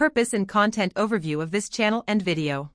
purpose and content overview of this channel and video.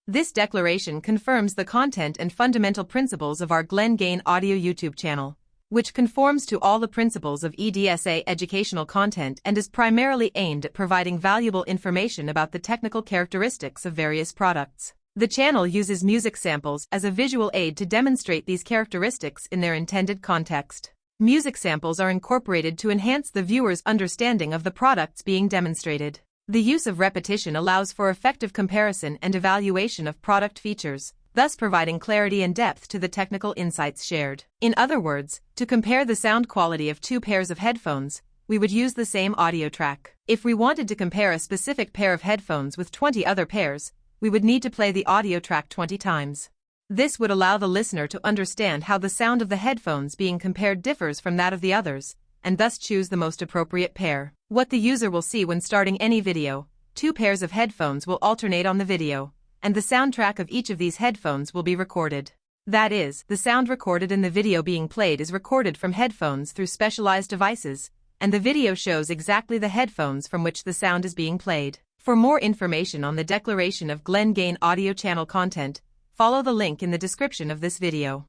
This declaration confirms the content and fundamental principles of our GGA Audio YouTube channel, which conforms to all the principles of EDSA educational content and is primarily aimed at providing valuable information about the technical characteristics of various products. The channel uses music samples as a visual aid to demonstrate these characteristics in their intended context. Music samples are incorporated to enhance the viewer's understanding of the products being demonstrated. The use of repetition allows for effective comparison and evaluation of product features, thus providing clarity and depth to the technical insights shared. In other words, to compare the sound quality of two pairs of headphones, we would use the same audio track. If we wanted to compare a specific pair of headphones with 20 other pairs, we would need to play the audio track 20 times. This would allow the listener to understand how the sound of the headphones being compared differs from that of the others, and thus choose the most appropriate pair. What the user will see when starting any video, two pairs of headphones will alternate on the video, and the soundtrack of each of these headphones will be recorded. That is, the sound recorded in the video being played is recorded from headphones through specialized devices, and the video shows exactly the headphones from which the sound is being played. For more information on the Declaration of GGA audio channel content, follow the link in the description of this video.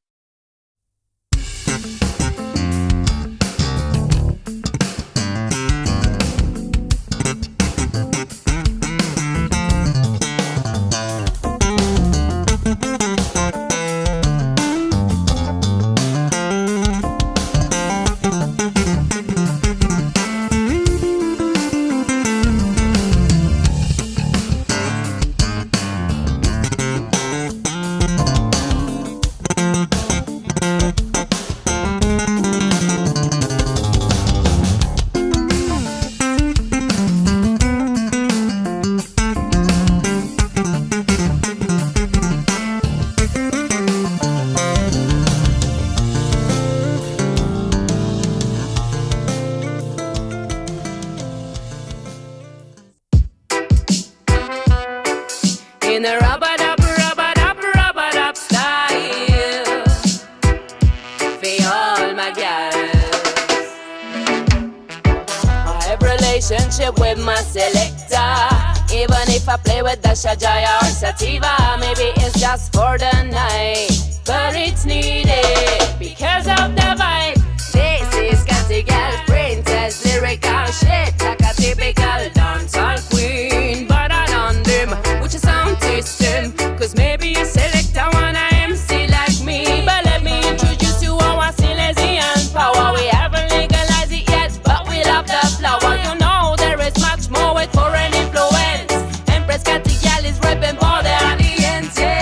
In a rub-a-dub style, for all my girls. I have relationship with my selector. Even if I play with the Shajaya or Sativa, maybe it's just for the night, but it's needed because of the vibe. This is KattyGyal, princess, lyrical shit, like a typical dancehall queen. But I don't dim with your sound system, cause maybe you select a one MC like me. But let me introduce you to our Silesian power. We haven't legalized it yet, but we love the flower. You know there is much more with foreign influence. Empress KattyGyal is repping for the audience, yeah.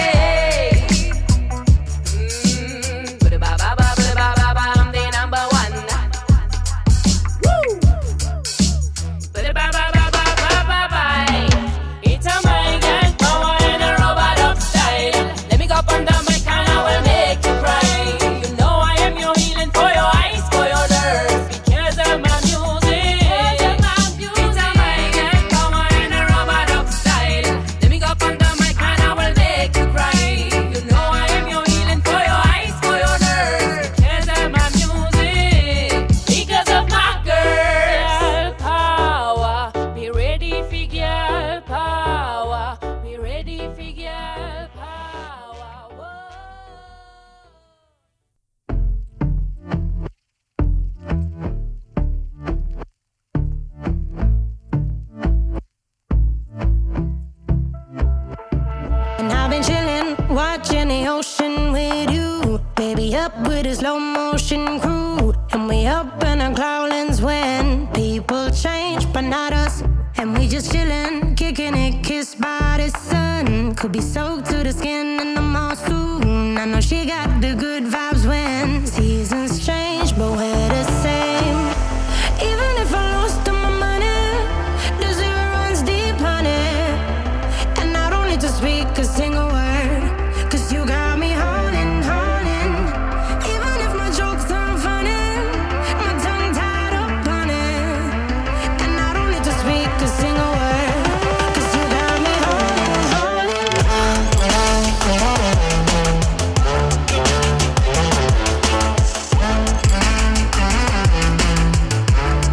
I'm the number one. Woo! It's a my girl power and a robot style. Let me go up on the mic and I will make you cry. You know I am your healing for your eyes, for your nerves, because of my music. It's a my girl power and a robot style. Let me go up on the mic and I will make you cry. You know I am your healing for your eyes, for your nerves, because of my music, because of my girl power. Be ready for girl power. Be ready for girl power. Whoa. And I've been chillin', watching the ocean with you. Baby, up with a slow motion crew. And we up in our clouds when people change, but not us. And we just chillin', kicking it, kissed by the sun. Could be soaked to the skin in the mall soon. I know she got the good vibes when seasons change, but we're the same. Even if I lost all my money, the zero runs deep, honey. And I don't need to speak a single word, cause you got me holding, holding. Even if my jokes aren't funny, my tongue tied up on it. And I don't need to speak a single word, cause you got me holding, holding.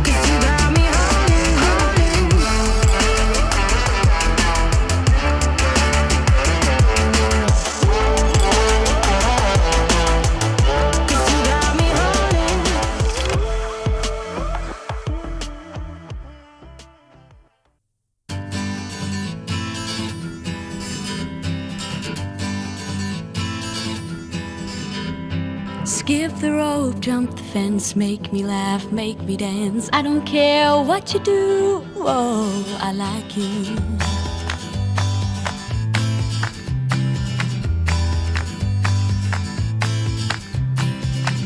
Cause you got me holding, holding. Skip the rope, jump the fence, make me laugh, make me dance. I don't care what you do, oh, I like you.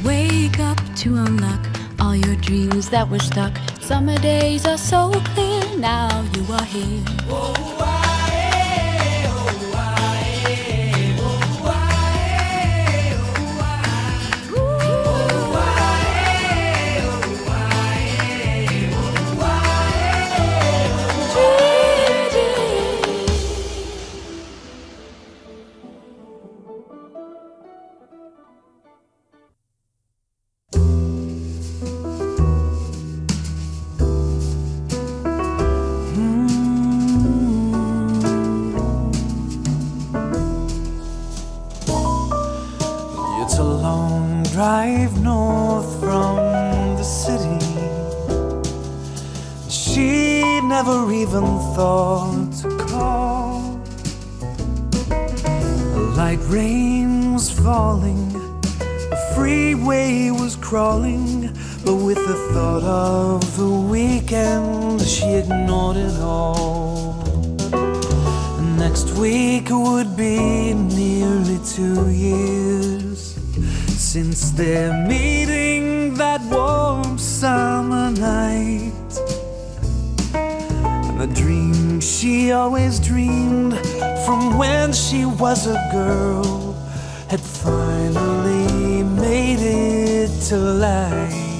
Wake up to unlock all your dreams that were stuck. Summer days are so clear, now you are here. Drive north from the city. She never even thought to call. Light rain was falling, the freeway was crawling, but with the thought of the weekend, she ignored it all. Next week would be nearly 2 years since their meeting that warm summer night. And the dream she always dreamed from when she was a girl had finally made it to life.